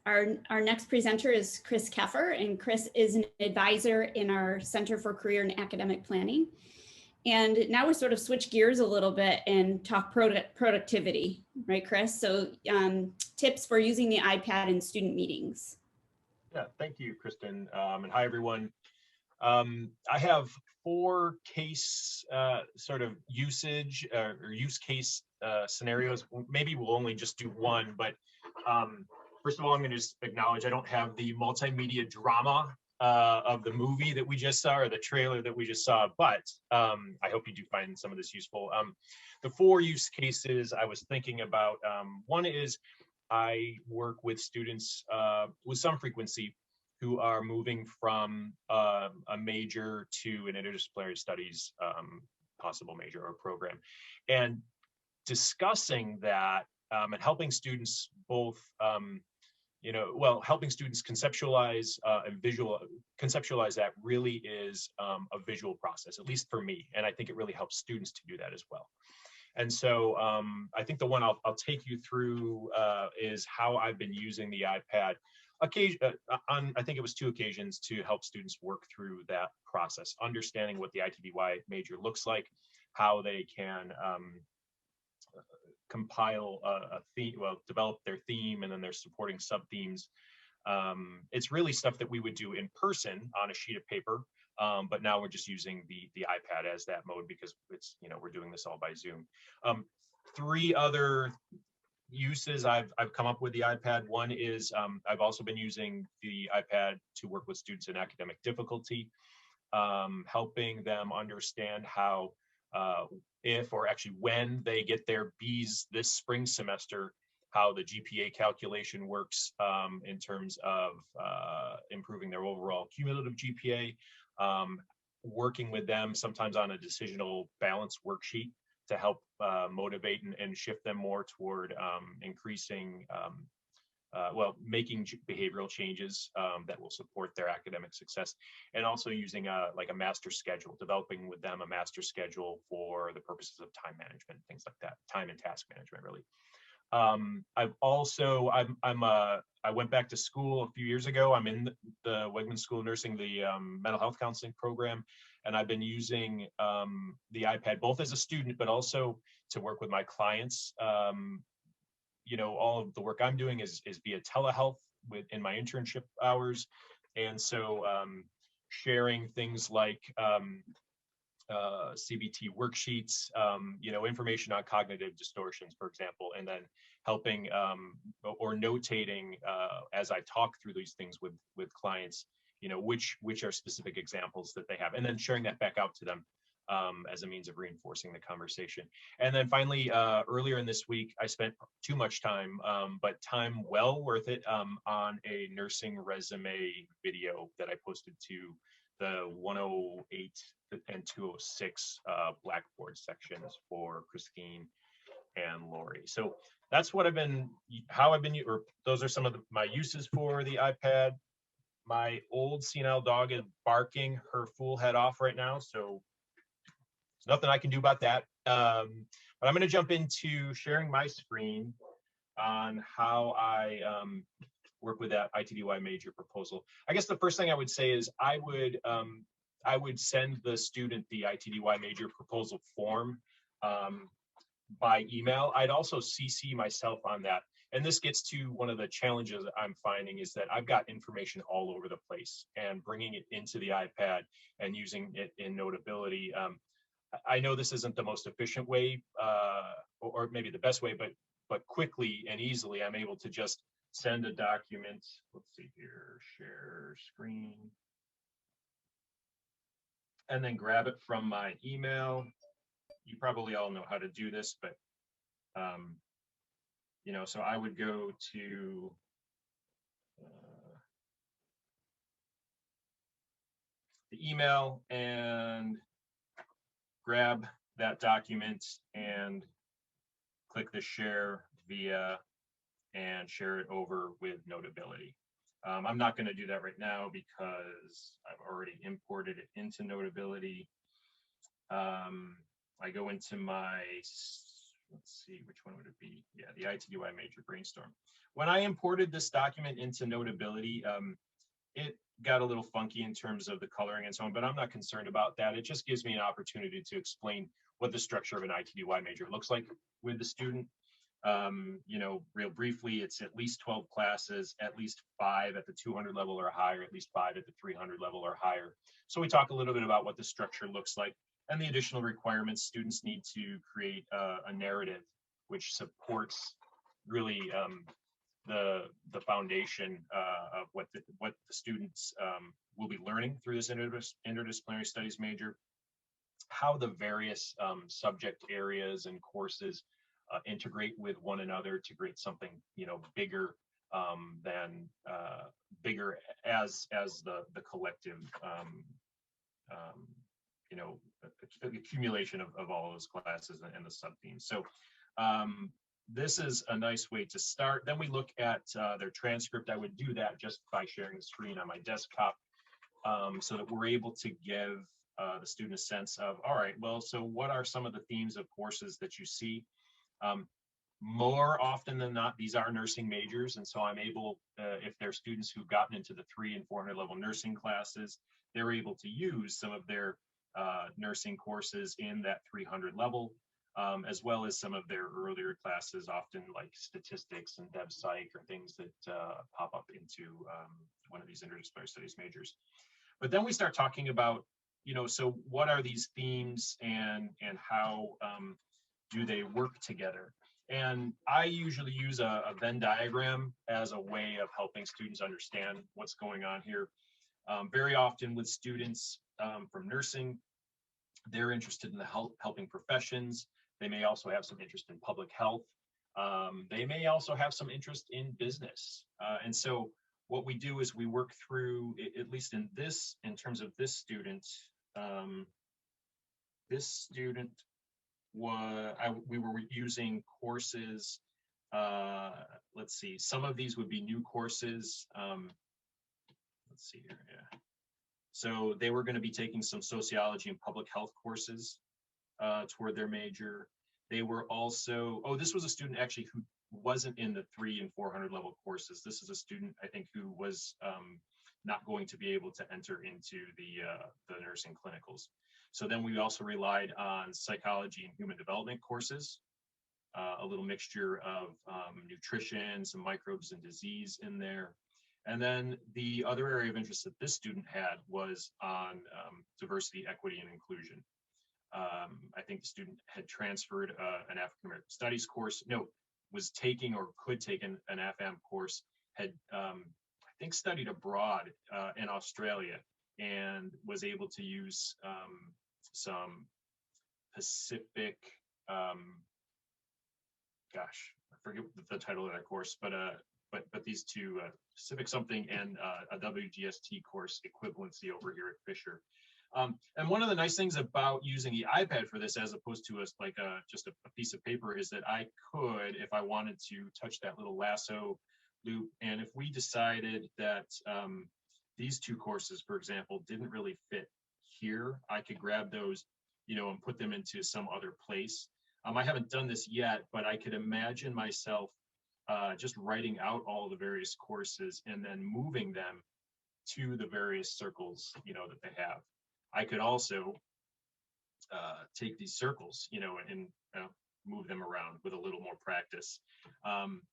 Our next presenter is Chris Keffer, and Chris is an advisor in our Center for Career and Academic Planning. And now we sort of switch gears a little bit and talk productivity, right, Chris? So tips for using the iPad in student meetings. Yeah, thank you, Kristen. And hi, everyone. I have 4 case sort of usage or use case scenarios. Maybe we'll only just do one, but first of all, I'm going to just acknowledge I don't have the multimedia drama of the movie that we just saw or the trailer that we just saw, but I hope you do find some of this useful. The 4 use cases I was thinking about, one is I work with students with some frequency who are moving from a major to an interdisciplinary studies possible major or program, and discussing that and helping students both helping students conceptualize and conceptualize that really is a visual process, at least for me, and I think it really helps students to do that as well. And so I think the one I'll take you through is how I've been using the iPad on, I think it was 2 occasions, to help students work through that process, understanding what the ITDY major looks like, how they can compile a theme, develop their theme and then their supporting sub-themes. It's really stuff that we would do in person on a sheet of paper, but now we're just using the iPad as that mode because it's, we're doing this all by Zoom. 3 other uses I've come up with the iPad. One is I've also been using the iPad to work with students in academic difficulty, helping them understand how if, or actually when they get their Bs this spring semester, how the GPA calculation works in terms of improving their overall cumulative GPA, working with them sometimes on a decisional balance worksheet to help motivate and shift them more toward increasing, making behavioral changes that will support their academic success, and also using a master schedule, developing with them a master schedule for the purposes of time management, things like that, time and task management, really. I went back to school a few years ago. I'm in the Wegman School of Nursing, the mental health counseling program, and I've been using the iPad both as a student, but also to work with my clients. All of the work I'm doing is via telehealth in my internship hours, and so sharing things like CBT worksheets, information on cognitive distortions, for example, and then helping or notating as I talk through these things with clients, which are specific examples that they have, and then sharing that back out to them as a means of reinforcing the conversation. And then finally, earlier in this week, I spent too much time, but time well worth it, on a nursing resume video that I posted to the 108 and 206 Blackboard sections for Christine and Lori. So that's what those are some of my uses for the iPad. My old senile dog is barking her fool head off right now, so there's nothing I can do about that. But I'm going to jump into sharing my screen on how I work with that ITDY major proposal. I guess the first thing I would say is I would send the student the ITDY major proposal form by email. I'd also CC myself on that. And this gets to one of the challenges I'm finding is that I've got information all over the place, and bringing it into the iPad and using it in Notability. I know this isn't the most efficient way, or maybe the best way, but quickly and easily, I'm able to just send a document. Let's see here, share screen, and then grab it from my email. You probably all know how to do this, but so I would go to the email and grab that document and click the share via and share it over with Notability. I'm not going to do that right now because I've already imported it into Notability. I go into my let's see, which one would it be? Yeah, the ITDY major brainstorm. When I imported this document into Notability, it got a little funky in terms of the coloring and so on, but I'm not concerned about that. It just gives me an opportunity to explain what the structure of an ITDY major looks like with the student. You know, real briefly, it's at least 12 classes, at least 5 at the 200 level or higher, at least 5 at the 300 level or higher. So we talk a little bit about what the structure looks like and the additional requirements. Students need to create a narrative which supports really the foundation of what the students will be learning through this interdisciplinary studies major, how the various subject areas and courses integrate with one another to create something, you know, bigger than bigger as the collective you know, accumulation of all those classes and the sub themes. So this is a nice way to start. Then we look at their transcript. I would do that just by sharing the screen on my desktop so that we're able to give the student a sense of, all right, well, so what are some of the themes of courses that you see? More often than not, these are nursing majors. And so I'm able, if they're students who've gotten into the 300 and 400 level nursing classes, they're able to use some of their nursing courses in that 300 level, as well as some of their earlier classes, often like statistics and dev psych or things that pop up into one of these interdisciplinary studies majors. But then we start talking about, you know, so what are these themes and how do they work together? And I usually use a Venn diagram as a way of helping students understand what's going on here. Very often with students from nursing, they're interested in the helping professions. They may also have some interest in public health. They may also have some interest in business. And so what we do is we work through, at least in terms of this student, we were using courses. Let's see, some of these would be new courses. Let's see here, yeah. So they were going to be taking some sociology and public health courses toward their major. They were also, oh, this was a student actually who wasn't in the 300 and 400 level courses. This is a student, I think, who was not going to be able to enter into the nursing clinicals. So then we also relied on psychology and human development courses, a little mixture of nutrition, some microbes and disease in there. And then the other area of interest that this student had was on diversity, equity, and inclusion. I think the student had transferred an African American Studies course, was taking or could take an AFAM course, had I think studied abroad in Australia and was able to use some Pacific, gosh, I forget the title of that course, but these two, Pacific something and a WGST course equivalency over here at Fisher. And one of the nice things about using the iPad for this, as opposed to just a piece of paper, is that I could, if I wanted to, touch that little lasso loop. And if we decided that these two courses, for example, didn't really fit here, I could grab those, and put them into some other place. I haven't done this yet, but I could imagine myself just writing out all the various courses and then moving them to the various circles, that they have. I could also take these circles, and move them around with a little more practice.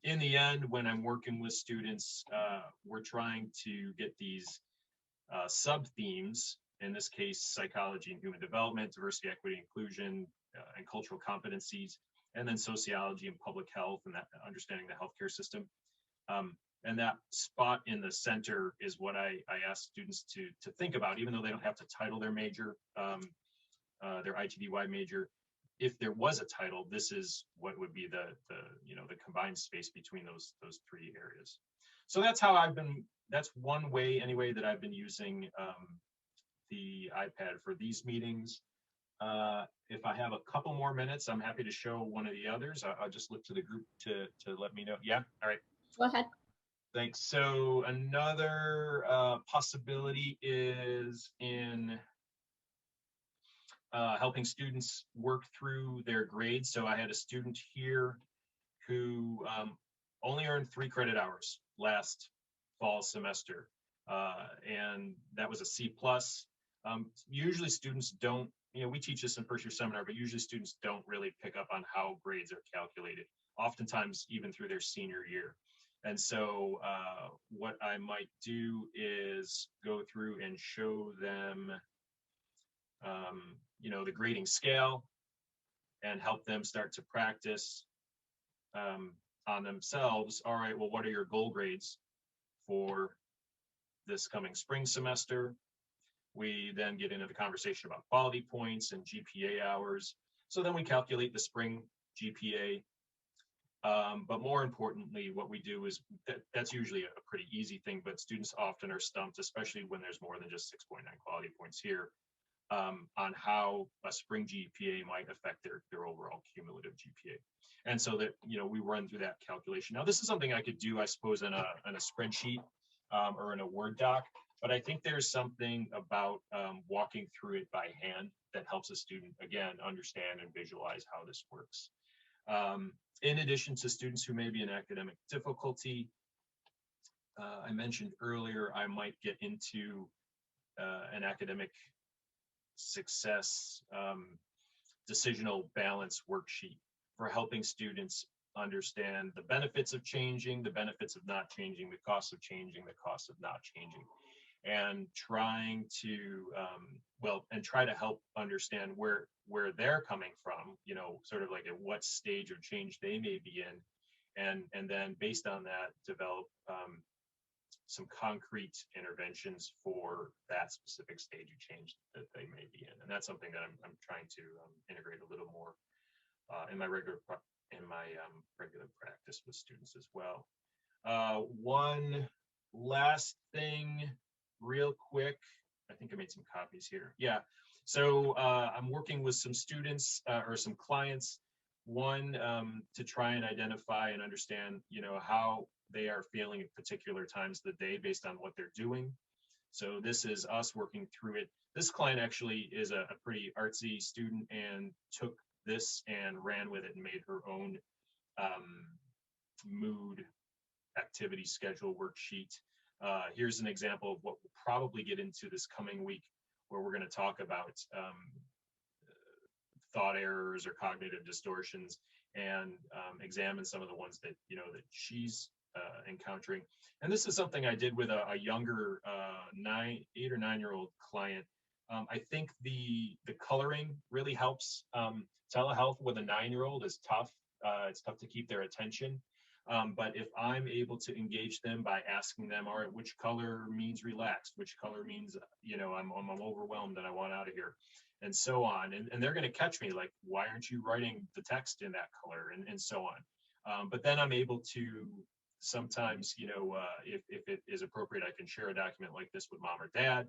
In the end, when I'm working with students, we're trying to get these sub-themes, in this case, psychology and human development, diversity, equity, inclusion, and cultural competencies, and then sociology and public health and that understanding the healthcare system. And that spot in the center is what I ask students to think about, even though they don't have to title their major, their ITDY major. If there was a title, this is what would be the combined space between those three areas. So that's how that's one way anyway that I've been using the iPad for these meetings. If I have a couple more minutes, I'm happy to show one of the others. I'll just look to the group to let me know. Yeah, all right. Go ahead. Thanks. So another possibility is in helping students work through their grades. So I had a student here who only earned 3 credit hours last fall semester, and that was a C plus. Usually students don't, we teach this in first year seminar, but usually students don't really pick up on how grades are calculated, oftentimes even through their senior year. And so what I might do is go through and show them, the grading scale and help them start to practice on themselves. All right, well, what are your goal grades for this coming spring semester? We then get into the conversation about quality points and GPA hours. So then we calculate the spring GPA. But more importantly, what we do is that's usually a pretty easy thing, but students often are stumped, especially when there's more than just 6.9 quality points here, on how a spring GPA might affect their overall cumulative GPA. And so that, we run through that calculation. Now, this is something I could do, I suppose, in a spreadsheet or in a Word doc, but I think there's something about walking through it by hand that helps a student, again, understand and visualize how this works. In addition to students who may be in academic difficulty, I mentioned earlier, I might get into an academic success decisional balance worksheet for helping students understand the benefits of changing, the benefits of not changing, the cost of changing, the cost of not changing, and trying to try to help understand where they're coming from, sort of like at what stage of change they may be in, and then based on that develop some concrete interventions for that specific stage of change that they may be in. And that's something that I'm trying to integrate a little more in my regular practice with students as well. One last thing real quick. I think I made some copies here. Yeah. So I'm working with some students or some clients, one to try and identify and understand, how they are feeling at particular times of the day based on what they're doing. So this is us working through it. This client actually is a pretty artsy student and took this and ran with it and made her own mood activity schedule worksheet. Here's an example of what we'll probably get into this coming week, where we're going to talk about thought errors or cognitive distortions and examine some of the ones that that she's encountering. And this is something I did with a younger 8 or 9 year old client. I think the coloring really helps. Telehealth with a 9-year-old is tough. It's tough to keep their attention. But if I'm able to engage them by asking them, all right, which color means relaxed, which color means, I'm overwhelmed and I want out of here, and so on. And they're going to catch me like, why aren't you writing the text in that color, and so on. But then I'm able to sometimes, if it is appropriate, I can share a document like this with mom or dad,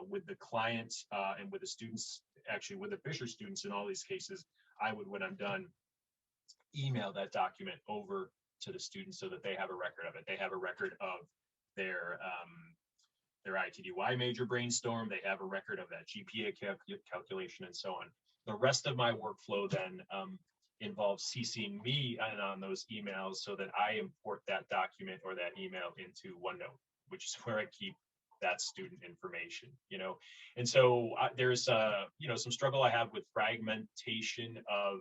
with the client and with the students, actually with the Fisher students in all these cases. I would, when I'm done, email that document over to the students so that they have a record of it. They have a record of their ITDY major brainstorm. They have a record of that GPA calculation and so on. The rest of my workflow then involves CCing me on those emails so that I import that document or that email into OneNote, which is where I keep that student information, And so there's some struggle I have with fragmentation of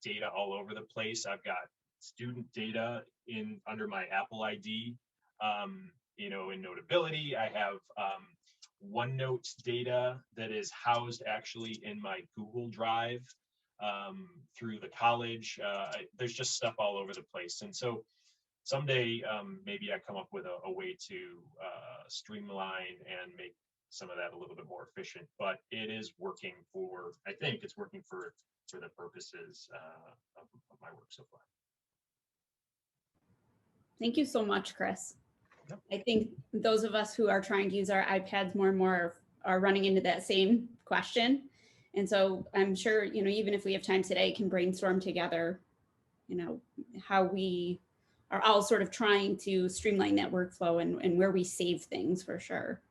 data all over the place. I've got student data under my Apple ID, in Notability. I have OneNote data that is housed actually in my Google Drive through the college. There's just stuff all over the place. And so someday, maybe I come up with a way to streamline and make some of that a little bit more efficient, but it is working I think it's working for the purposes of my work so far. Thank you so much, Chris. Yep. I think those of us who are trying to use our iPads more and more are running into that same question. And so I'm sure, even if we have time today, can brainstorm together, how we are all sort of trying to streamline that workflow and where we save things for sure.